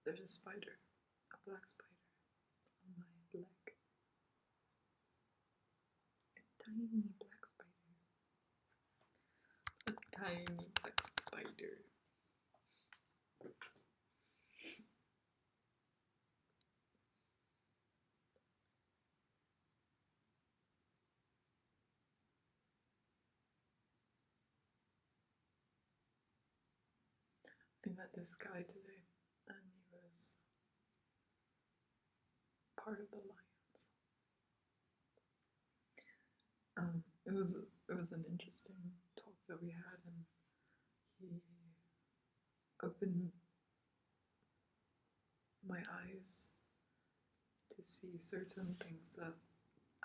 there's a spider, a black spider, on my leg. A tiny black spider. A tiny black spider. I met this guy today, and he was part of the Lions. It was an interesting talk that we had, and he opened my eyes to see certain things that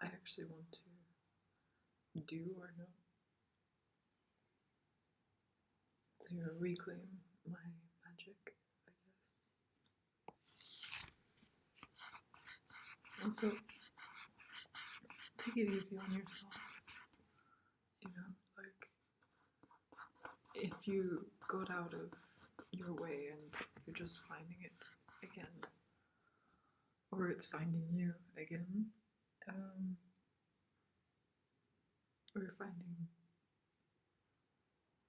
I actually want to do or not. To reclaim my magic, I guess. Also, take it easy on yourself. You know, like, if you got out of your way and you're just finding it again, or it's finding you again, or you're finding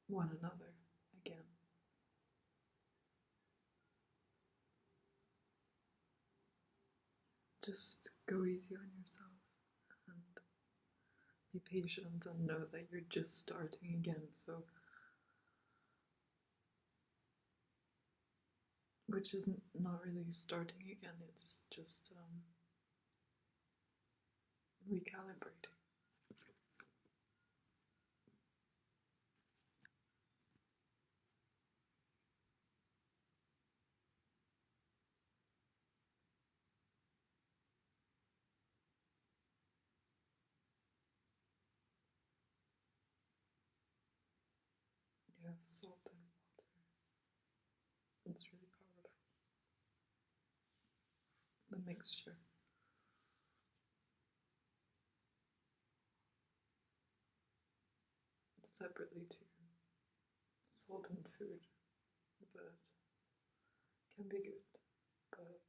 one another again. Just go easy on yourself and be patient and know that you're just starting again. So, which is not really starting again, it's just recalibrating. Yeah, salt and water. It's really powerful. The mixture. Separately too. Salt and food, but can be good. But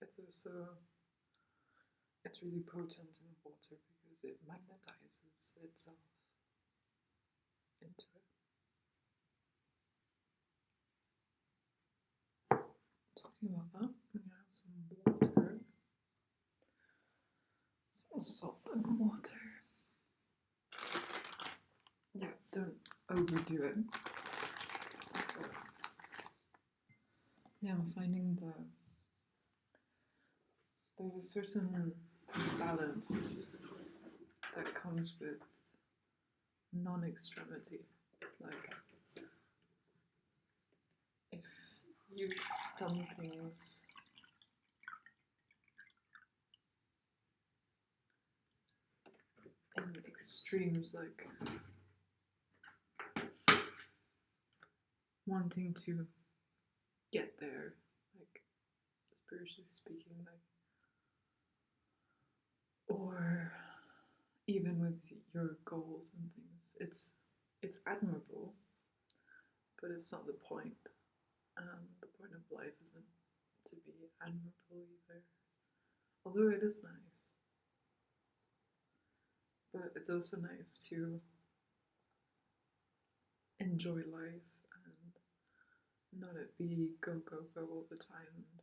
it's also really potent in water because it magnetizes itself into it. Talking about that, I'm gonna have some water. Some salt and water. Yeah, don't overdo it. Yeah, I'm finding there's a certain balance that comes with non-extremity. Like, if you've done things in extremes, like wanting to get there, like spiritually speaking, like, or even with your goals and things, it's admirable, but it's not the point. The point of life isn't to be admirable either, although it is nice. But it's also nice to enjoy life and not it be go, go, go all the time and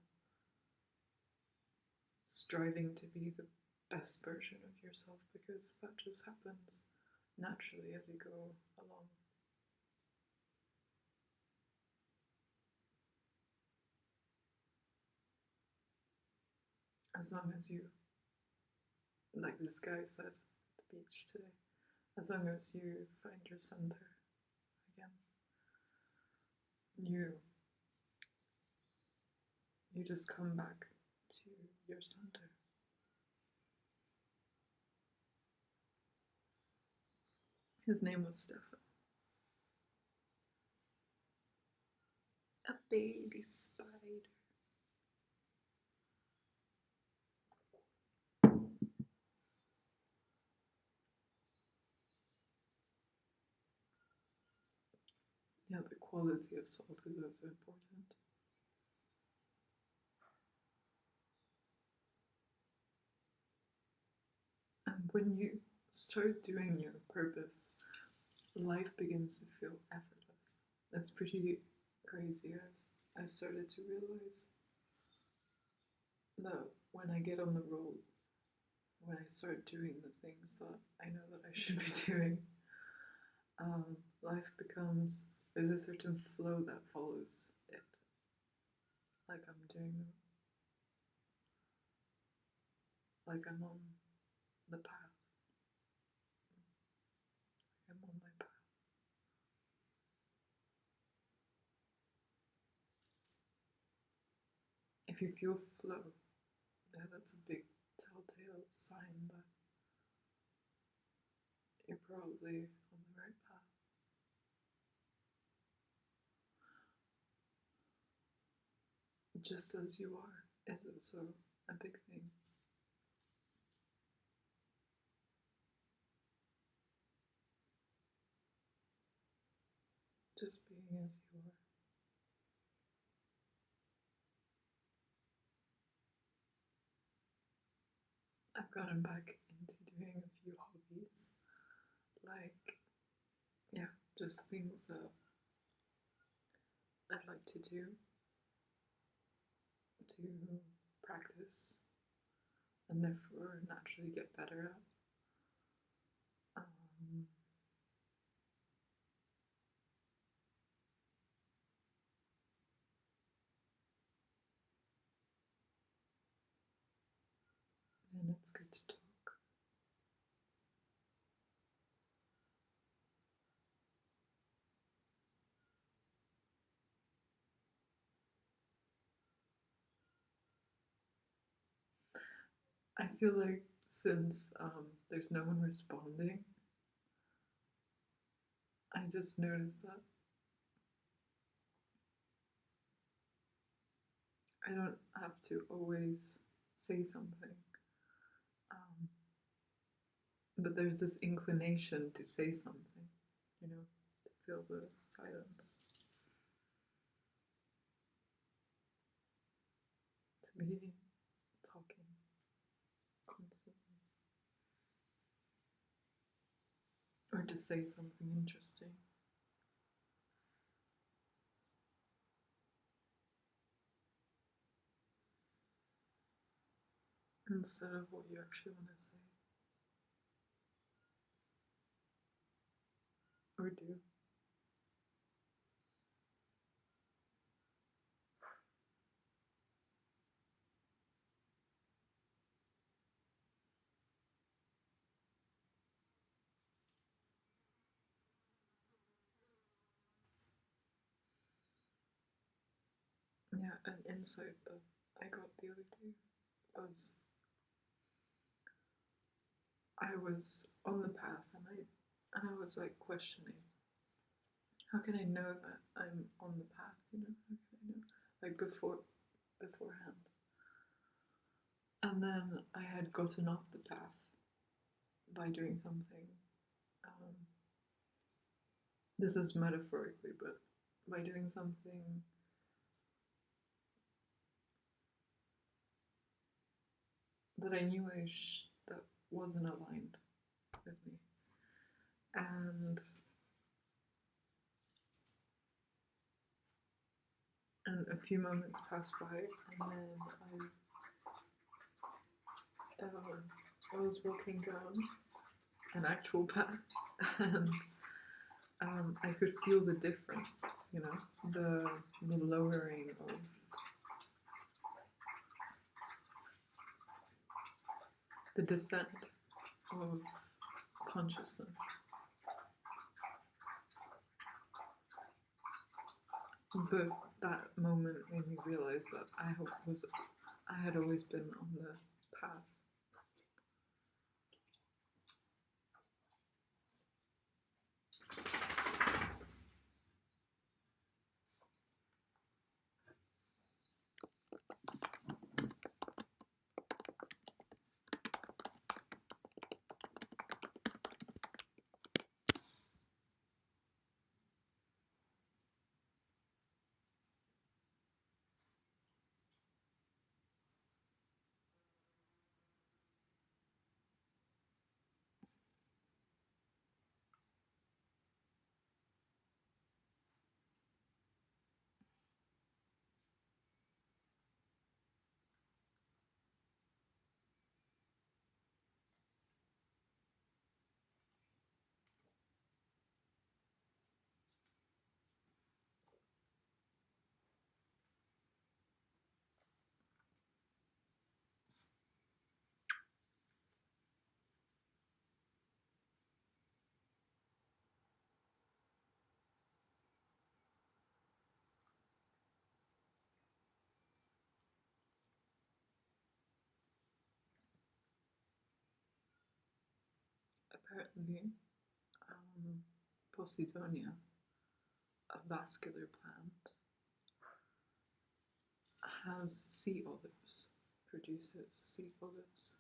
striving to be the best version of yourself, because that just happens naturally as you go along. As long as you, like this guy said at the beach today, as long as you find your center again, you just come back to your center. His name was Stefan. A baby spider. Yeah, the quality of salt is also important. when you start doing your purpose, life begins to feel effortless. That's pretty crazy. I've started to realize that when I get on the road, when I start doing the things that I know that I should be doing, life becomes, there's a certain flow that follows it. Like like I'm on the path. I'm on my path. If you feel flow, yeah, that's a big telltale sign that you're probably on the right path. Just as you are is also a big thing. Just being as you are. I've gotten back into doing a few hobbies, like, yeah, just things that I'd like to do, to practice, and therefore naturally get better at. And it's good to talk. I feel like since there's no one responding, I just noticed that I don't have to always say something. But there's this inclination to say something, to fill the silence. To be talking constantly. Or to say something interesting. Instead of what you actually want to say. Or do. Yeah, an insight that I got the other day was I was on the path and I was like questioning, how can I know that I'm on the path, how can I know? Like beforehand. And then I had gotten off the path by doing something. This is metaphorically, but by doing something that I knew that wasn't aligned with me. And a few moments passed by, and then I was walking down an actual path, and I could feel the difference, the lowering of the descent of consciousness. But that moment made me realize that I had always been on the path. definitely. Posidonia, a vascular plant, has sea olives, produces sea olives.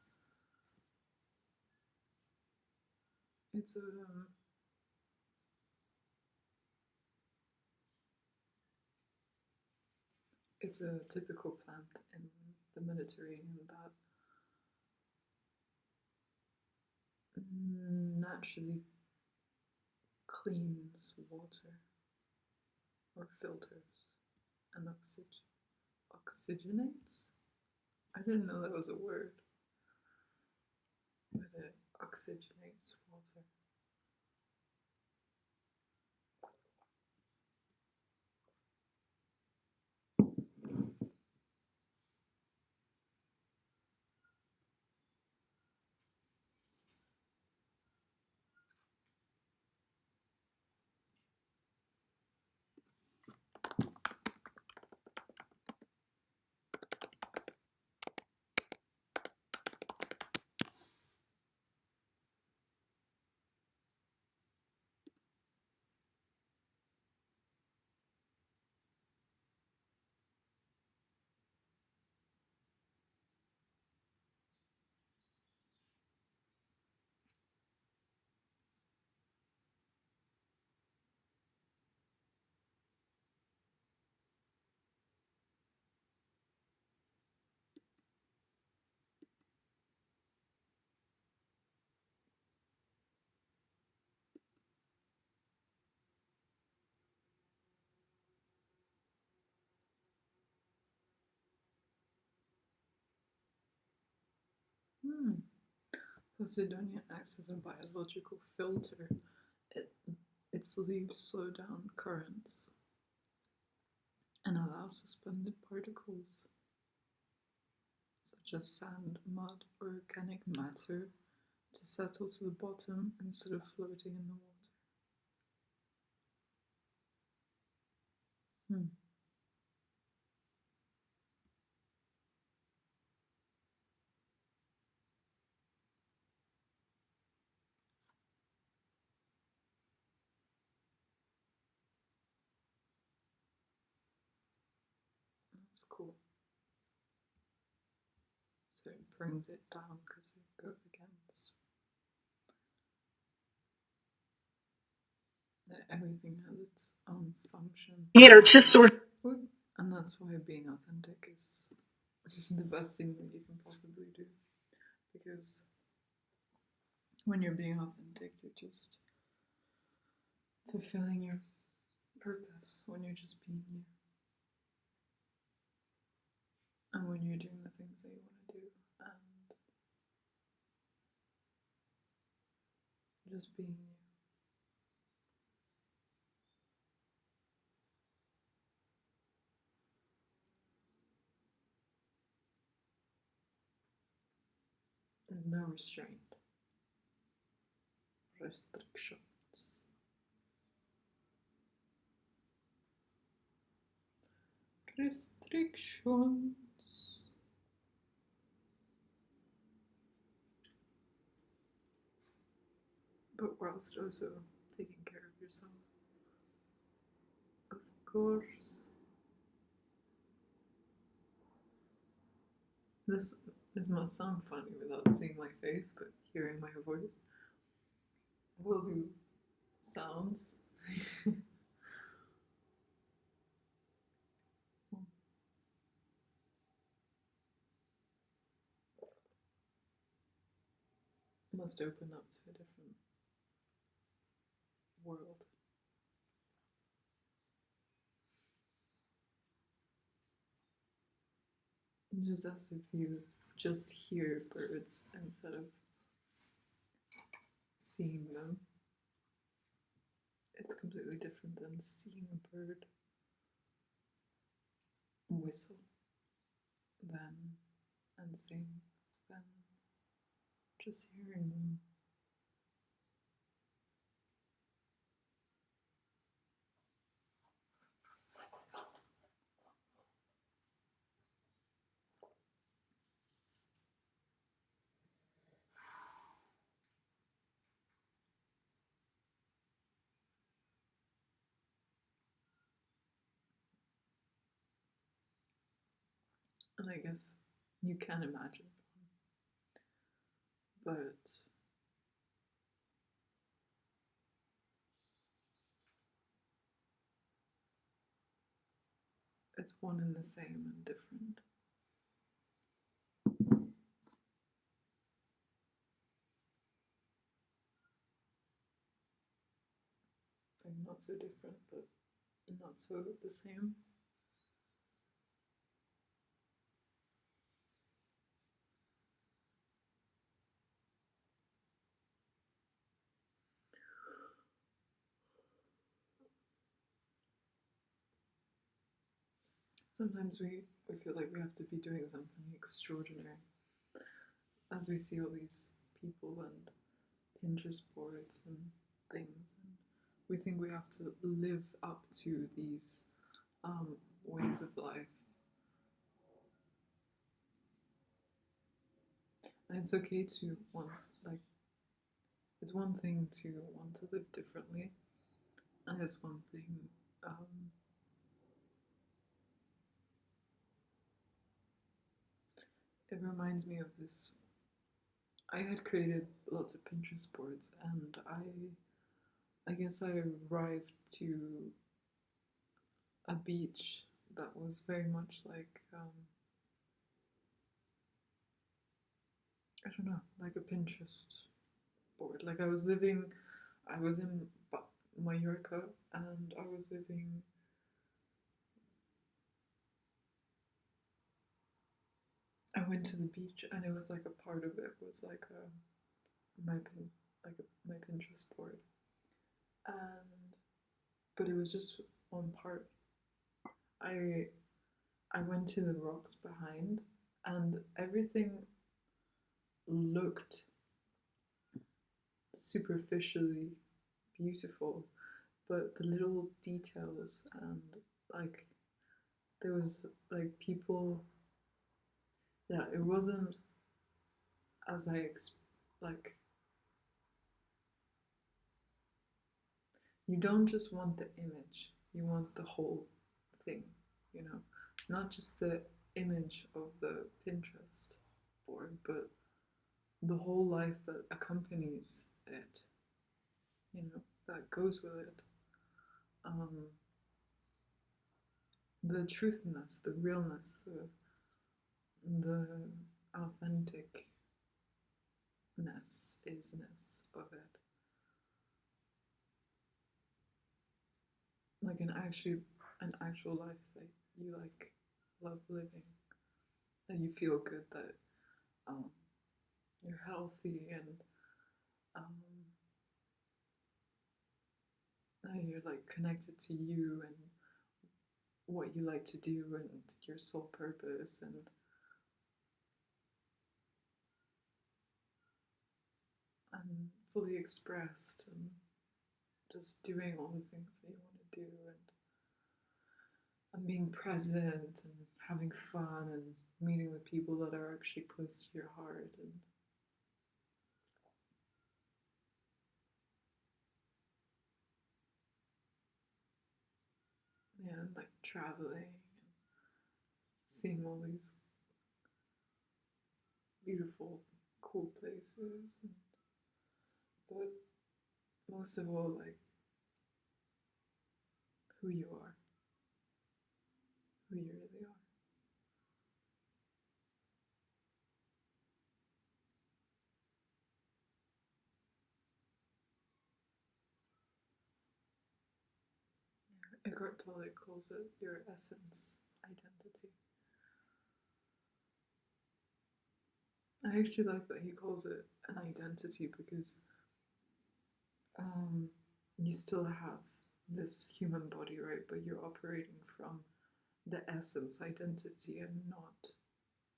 It's a typical plant in the Mediterranean that naturally cleans water or filters and oxygenates. I didn't know that was a word, but it oxygenates water. Posidonia acts as a biological filter. Its leaves slow down currents and allow suspended particles, such as sand, mud, or organic matter, to settle to the bottom instead of floating in the water. That's cool. So it brings it down because it goes against that everything has its own function. And that's why being authentic is the best thing that you can possibly do. Because when you're being authentic, you're just fulfilling your purpose when you're just being you. And when you're doing the things that you want to do and just being you. There's no restraint. Restrictions. Restrictions. But whilst also taking care of yourself. Of course. This must sound funny without seeing my face, but hearing my voice. Will do sounds. Must open up to a different world. Just as if you just hear birds instead of seeing them. It's completely different than seeing a bird whistle than and sing than just hearing them. And I guess you can imagine, but it's one and the same and different. Like not so different, but not so the same. Sometimes we feel like we have to be doing something extraordinary as we see all these people and Pinterest boards and things. And we think we have to live up to these ways of life. And it's okay to want, like, it's one thing to want to live differently, and it's one thing. Um, it reminds me of this. I had created lots of Pinterest boards, and I guess I arrived to a beach that was very much like I don't know, like a Pinterest board. Like I was in Mallorca, and I went to the beach, and it was like a part of it was like my pin, my Pinterest board, and but it was just one part. I I went to the rocks behind, and everything looked superficially beautiful, but the little details and like there was like people, yeah, it wasn't as like you don't just want the image, you want the whole thing, you know, not just the image of the Pinterest board, but the whole life that accompanies it, you know, that goes with it. Um, the truthness, the realness, the authenticness, isness of it. Like an actual life that you like love living, that you feel good, that um, you're healthy, and um, that you're like connected to you and what you like to do and your sole purpose, and fully expressed and just doing all the things that you want to do, and being present and having fun and meeting the people that are actually close to your heart, and yeah, like traveling and seeing all these beautiful, cool places. But most of all, like who you are, who you really are. Eckhart Tolle calls it your essence identity. I actually like that he calls it an identity because um, you still have this human body, right? But you're operating from the essence identity and not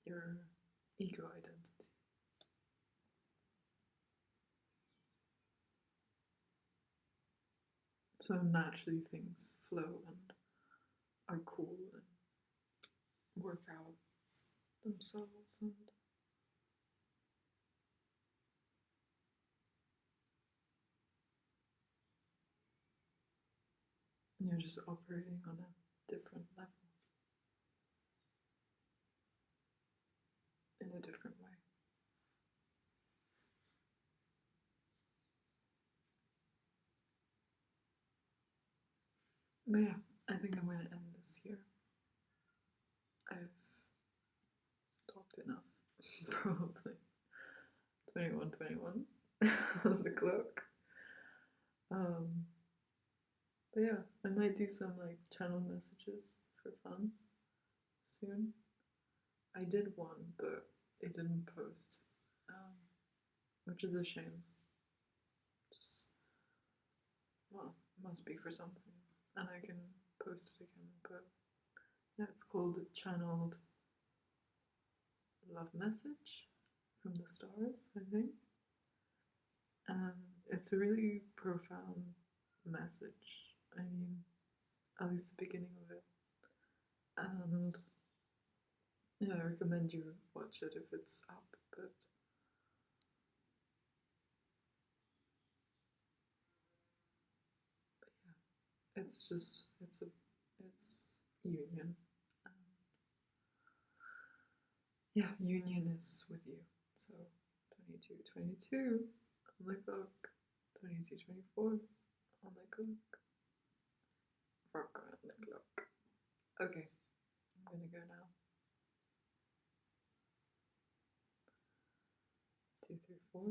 your ego identity. So naturally things flow and are cool and work out themselves, and you're just operating on a different level. a different way. But yeah, I think I'm going to end this here. I've talked enough. Probably 21:21 on the clock. But yeah, I might do some like channel messages for fun soon. I did one, but it didn't post, which is a shame. Just, well, must be for something, and I can post it again. But yeah, it's called Channeled Love Message from the Stars, I think. And it's a really profound message. I mean, at least the beginning of it. And yeah, I recommend you watch it if it's up, but yeah, it's union. Um, yeah, union is with you. So 22:22 on the clock, 22:24 on the clock, rock on the clock. Okay, I'm gonna go now. 2, 3, 4.